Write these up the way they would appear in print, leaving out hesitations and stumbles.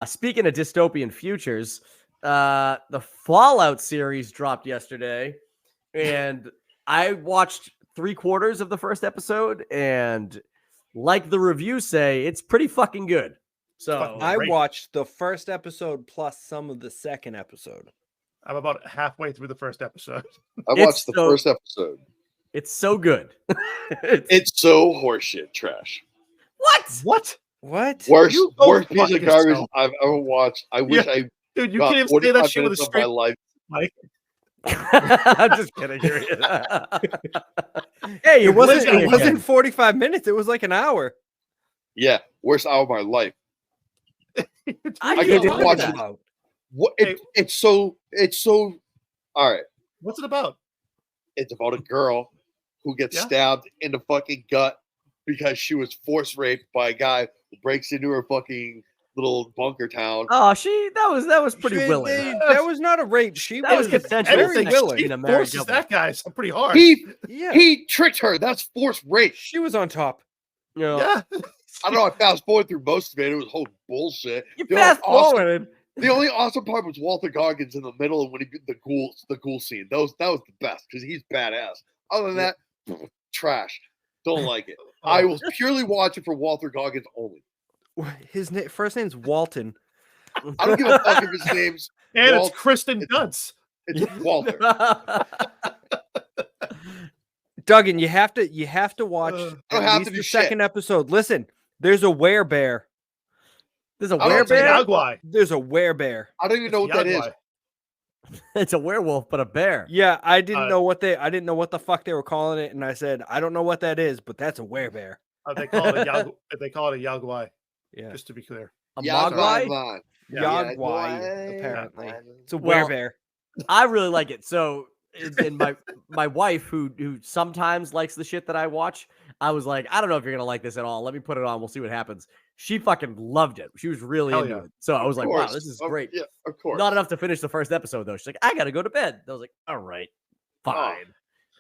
Speaking of dystopian futures, the Fallout series dropped yesterday, and I watched 3/4 of the first episode, and like the reviews say, it's pretty fucking good. So I Great. watched the first episode plus some of the second episode. I'm about halfway through the first episode. I It's watched the so- first episode. it's so good. It's so horseshit trash. What? What? What? Worst You go worst piece fuck of garbage yourself. I've ever watched. I wish Yeah. I Dude, you got can't even say that 45 shit with a minutes of my straight life. mic. I'm just kidding. Hey, It wasn't. listening It wasn't again. 45 minutes. It was like an hour. Yeah, worst hour of my life. I I can't get to believe watch that. it. What it's so all right. What's it about? It's about a girl who gets Yeah. stabbed in the fucking gut because she was force raped by a guy who breaks into her fucking little bunker town. Oh, that was pretty willing. That was not a rape. She That was was consensual. very Everything willing. she in a married forces couple. that guy so pretty hard. Yeah, He tricked her. That's forced rape. she was on top. You know, Yeah. I don't know. I fast forward through most of it. It was whole bullshit. you The only fast awesome- forwarded. The only awesome part was Walter Goggins in the middle, and when he did the ghoul scene. That was the best because he's badass. Other than that, trash. Don't like it. I will purely watch it for Walter Goggins only. His first name's Walton. I don't give a fuck if his name's And Walt- it's Kristen Dunst. it's Walter. Duggan, you have to watch I don't at have least to do the shit. second episode. Listen, there's a werebear. There's a I don't think werebear. Yagwai. There's a werebear. I don't even know what that is. Yagwai. It's a werewolf, but a bear. Yeah, I didn't Uh, know what the fuck they were calling it, and I said I don't know what that is, but that's a werebear. They call it a they call it a Yagwai, Yeah, just to be clear. A Yeah, mogwai. Yagwai. Yagwai, apparently. It's a Well, werebear. I really like it. So, and my wife, who sometimes likes the shit that I watch, I was like, I don't know if you're gonna like this at all. Let me put it on. We'll see what happens. She fucking loved it. She was really Hell into yeah. it. So I was Of like, wow, course. this is Of- great. Yeah, of course. Not enough to finish the first episode though. She's like, I gotta go to bed. I was like, all right, fine.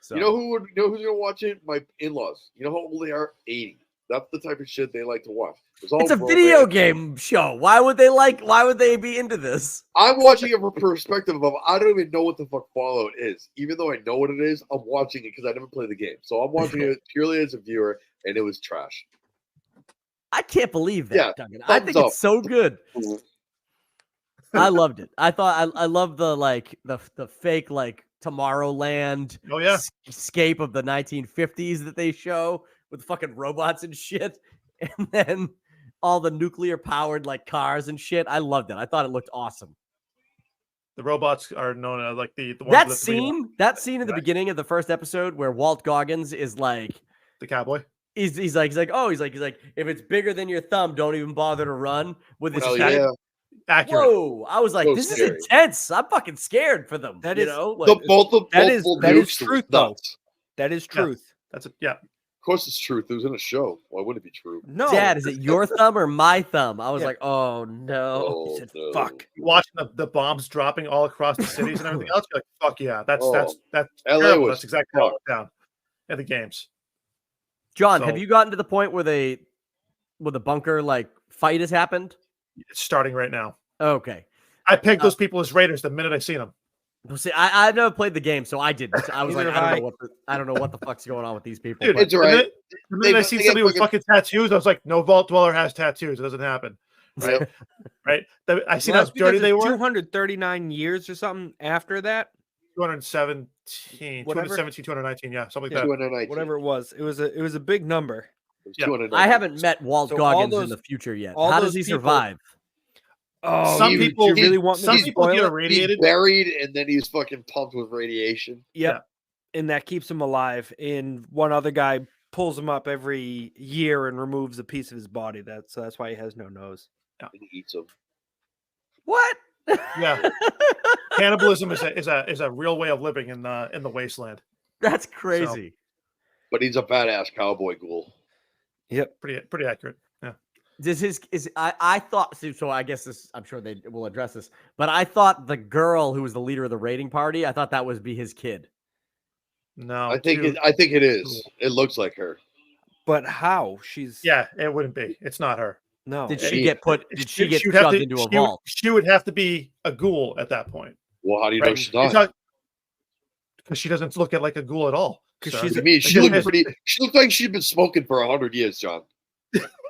So, You know who's gonna watch it? My in-laws. You know how old they are? 80. That's the type of shit they like to watch. it's a romance. video game show. Why would they be into this? I'm watching it from perspective of I don't even know what the fuck Fallout is. Even though I know what it is, I'm watching it because I never played the game. So I'm watching it purely as a viewer, and it was trash. I can't believe that, Yeah, Duncan. I think thumbs up. it's so good. I loved it. I thought I love the fake like Tomorrowland Oh yeah. escape of the 1950s that they show with fucking robots and shit, and then all the nuclear powered like cars and shit. I loved it. I thought it looked awesome. The robots are known as like the ones That with the three- scene in the Right. beginning of the first episode where Walt Goggins is like, the cowboy. he's like, if it's bigger than your thumb, don't even bother to run with his Hell shit. yeah. Accurate. Whoa! I was like, So this scary. is intense. I'm fucking scared for them. That you is- know, The, like, both of That both is- full that is nukes was truth, though. nuts. That is Yeah. truth. That's it. Yeah. Of course, it's truth. It was in a show. Why wouldn't it be true? No, Dad, is it your thumb or my thumb? I was Yeah. like, oh no. Oh, He said, no. "Fuck." Watching the bombs dropping all across the cities and everything else, you're like, fuck yeah, that's Oh, LA terrible. was That's exactly how it fucked. went down in the games. John, So- have you gotten to the point where the bunker like fight has happened? It's starting right now. Okay. I pegged those people as raiders the minute I seen them. Well, see, I've never played the game, so I didn't. I was like, Neither I have don't know what the fuck's going on with these people. Dude, but- It's all right. The minute I see they somebody got with fucking tattoos, I was like, no Vault Dweller has tattoos. It doesn't happen. Yep. Right? I seen Well, how that's because dirty they it's were. 239 years or something after that. 217, Whatever. 217, 219, yeah, something like that. 219. Whatever it was. It was a big number. It was Yeah. 219. I haven't met Walt So all Goggins in those- the future yet. all How does those he people- survive? Oh, Some you- people- you really want me some to people spoil get it? irradiated. He's buried, and then he's fucking pumped with radiation. Yep. And that keeps him alive. And one other guy pulls him up every year and removes a piece of his body. That's why he has no nose. And he eats him. What? Yeah. Cannibalism is a real way of living in the wasteland. That's crazy. But he's a badass cowboy ghoul. Yep. Pretty accurate. Yeah. I thought so I guess this I'm sure they will address this, but I thought the girl who was the leader of the raiding party, I thought that would be his kid. No. I think it is. It looks like her. But how? She's Yeah, it wouldn't be. It's not her. No. Did Yeah, she he- get put? Did she get would have shoved to- into a she would- vault? She would have to be a ghoul at that point. Well, how do you know Right? she's not? Because she doesn't look at like a ghoul at all. 'Cause sir. she's To me, she Because looked has- pretty. She looked like she'd been smoking for 100 years, John.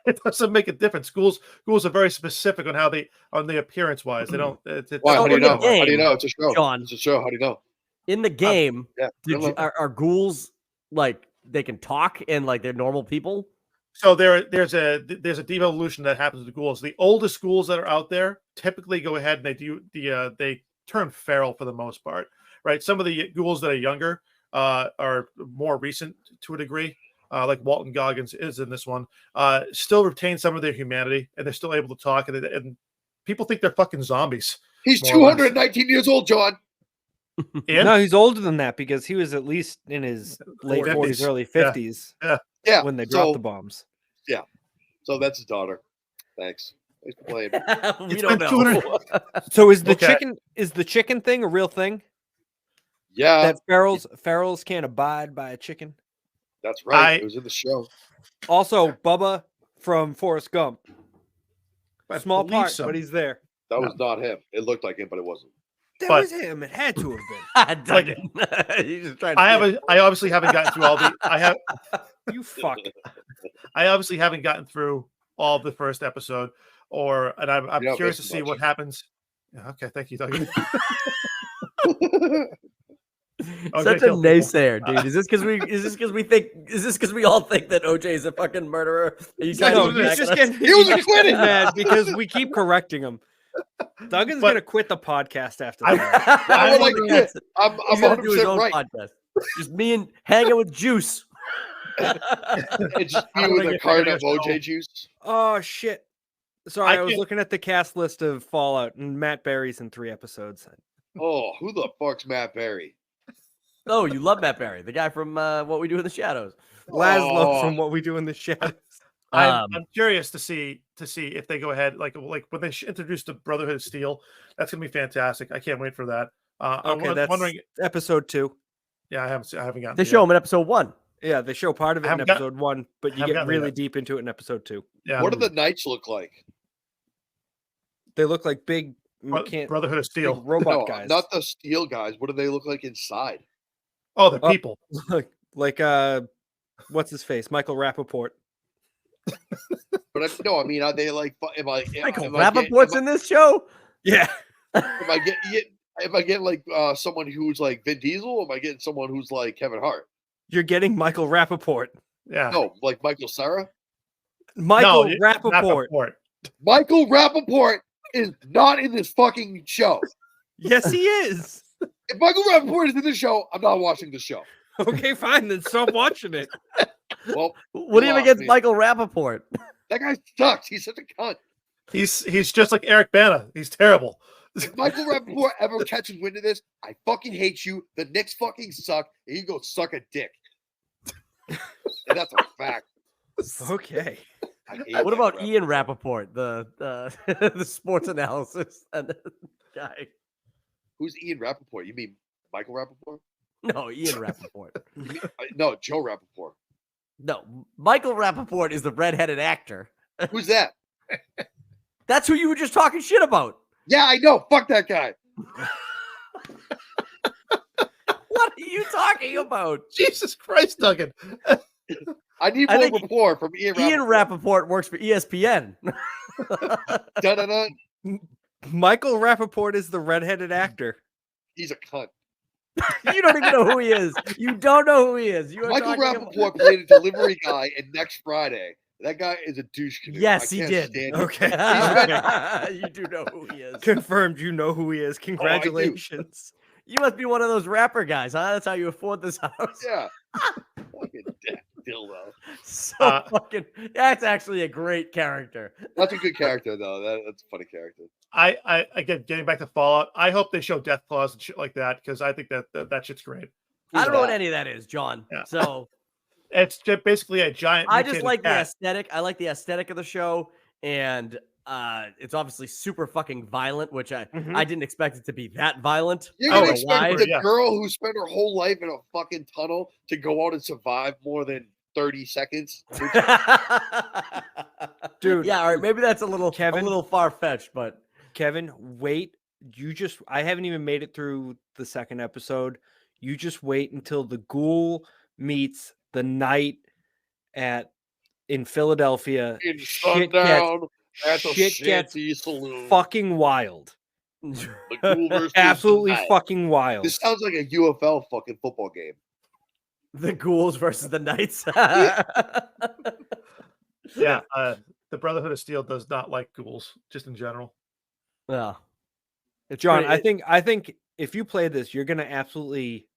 It doesn't make a difference. Schools are very specific on how they on the appearance wise. They don't. Why? So How do you in the know? How do you game, know? It's a show. John. It's a show. How do you know? In the game, Yeah. are ghouls like they can talk and like they're normal people? So there's a devolution that happens with the ghouls. The oldest ghouls that are out there typically go ahead and they turn feral for the most part, right? Some of the ghouls that are younger are more recent to a degree, like Walton Goggins is in this one. Still retain some of their humanity and they're still able to talk, and people think they're fucking zombies. He's More or less. 219 years old, John. And No, he's older than that because he was at least in his late 40s. 40s, early Yeah. 50s Yeah. when they dropped so, the bombs. So that's his daughter. Thanks. Thanks for playing. We It's don't been know. So is the Okay. chicken thing a real thing? Yeah, That ferals can't abide by a chicken. that's right. I- It was in the show. Also, Bubba from Forrest Gump. I Small believe part, so. but he's there. That No. was not him. It looked like him, but it wasn't. That But- was him. It had to have been. Duggan. He's just trying to I obviously haven't gotten through all the. You fuck. I obviously haven't gotten through all of the first episode, and I'm Yeah, curious to that's see much. what happens. Yeah, okay, thank you, Doug. Such a naysayer, dude. Is this because we all think that OJ is a fucking murderer? Are you trying No, to he's attack just us? getting, He was he's just getting acquitted. mad because we keep correcting him. Duggan's But- gonna quit the podcast after I- that. I would like to That's- quit. I'm he's gonna do his 100% own right. podcast. Just me and hanging with Juice. It's just I'm me gonna with a get carton ready of to OJ show. juice. Oh shit! Sorry, I I was can't- looking at the cast list of Fallout, and Matt Berry's in 3 episodes. Oh, who the fuck's Matt Berry? Oh, you love Matt Berry, the guy from What We Do in the Shadows. Laszlo Oh. from What We Do in the Shadows. I'm curious to see if they go ahead like when they introduce the Brotherhood of Steel. That's gonna be fantastic. I can't wait for that. I'm Okay, that's wondering. episode 2. Yeah, I haven't gotten. They to show yet. him in episode 1. Yeah, they show part of it I in haven't got- episode 1, but you haven't get gotten there really yet. deep into it in episode 2. Yeah, What do the knights look like? They look like big, Brotherhood of big Steel? robot No, guys. not the steel guys. What do they look like inside? Oh, the Oh. people. like what's his face? Michael Rappaport. But I mean, are they like? Michael Rappaport's in this show? Yeah. Am I getting like someone who's like Vin Diesel, or am I getting someone who's like Kevin Hart? You're getting Michael Rappaport. Yeah. No, like Michael Cera. Michael No, Rappaport. Rappaport. Michael Rappaport is not in this fucking show. Yes, he is. If Michael Rappaport is in the show, I'm not watching the show. Okay, fine. Then stop watching it. Well, What do you have lost against me. Michael Rappaport? that guy sucks. He's such a cunt. He's just like Eric Bana. He's terrible. If Michael Rappaport ever catches wind of this, I fucking hate you. The Knicks fucking suck, and you go suck a dick. And that's a fact. Okay. I hate What that about Rappaport. Ian Rappaport, the the sports analysis and guy? Who's Ian Rappaport? You mean Michael Rappaport? No, Ian Rappaport. No, Joe Rappaport. No, Michael Rappaport is the redheaded actor. Who's that? That's who you were just talking shit about. Yeah, I know. Fuck that guy. What are you talking about? Jesus Christ, Duggan. I need I more think rapport from Ian Rappaport. Ian Rappaport works for ESPN. Dun-dun-dun. Michael Rappaport is the redheaded actor. He's a cunt. You don't even know who he is. You don't know who he is. You are Michael talking Rappaport about... played a delivery guy in Next Friday. That guy is a douche canoe. Yes, I he can't did. stand him. Okay. You do know who he is. Confirmed. You know who he is. do. Congratulations. You must be one of those rapper guys, huh? That's how you afford this house. Yeah. Fucking dildo. So Uh, that's actually a great character. That's a good character, though. That's a funny character. I again getting back to Fallout. I hope they show Death Claws and shit like that because I think that shit's great. I don't know what that? any of that is, John. Yeah. So It's just basically a giant. I just mutated like the cat. aesthetic. I like the aesthetic of the show, and it's obviously super fucking violent, which I didn't expect it to be that violent. You're I Oh, gonna don't know why. expect the Yeah. girl who spent her whole life in a fucking tunnel to go out and survive more than 30 seconds? Dude, Yeah, all right. Maybe that's a Kevin? little far fetched, but Kevin, wait. I haven't even made it through the second episode. You just wait until the ghoul meets the knight in Philadelphia. In Shit Sundown at the shit gets Shanty Saloon. fucking wild. The Ghoul versus Absolutely the Knight. fucking wild. This sounds like a UFL fucking football game. the ghouls versus the knights. Yeah, the Brotherhood of Steel does not like ghouls, just in general. Yeah. It's John, pretty- I think if you play this, you're gonna absolutely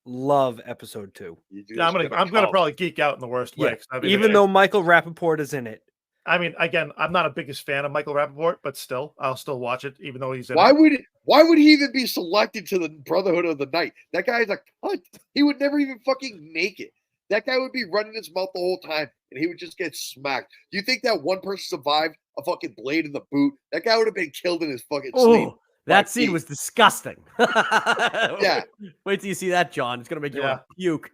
love episode 2. Yeah, I'm gonna probably geek out in the worst way. Yeah, 'cause I mean, even though Michael Rappaport is in it. I mean, again, I'm not a biggest fan of Michael Rappaport, but still, I'll still watch it, even though he's in Why it. would he even be selected to the Brotherhood of the Night? That guy's a cunt. He would never even fucking make it. That guy would be running his mouth the whole time, and he would just get smacked. Do you think that one person survived a fucking blade in the boot? That guy would have been killed in his fucking sleep. Oh, that Like, scene he- was disgusting. Yeah. Wait till you see that, John. It's gonna make you Yeah. want to puke.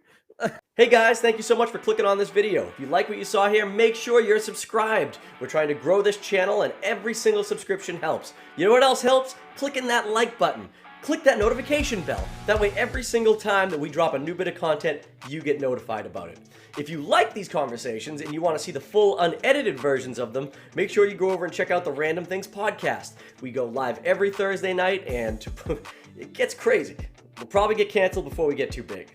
Hey guys, thank you so much for clicking on this video. If you like what you saw here, make sure you're subscribed. We're trying to grow this channel and every single subscription helps. You know what else helps? Clicking that like button. Click that notification bell. That way every single time that we drop a new bit of content, you get notified about it. If you like these conversations and you want to see the full unedited versions of them, make sure you go over and check out the Random Things podcast. We go live every Thursday night and it gets crazy. We'll probably get canceled before we get too big.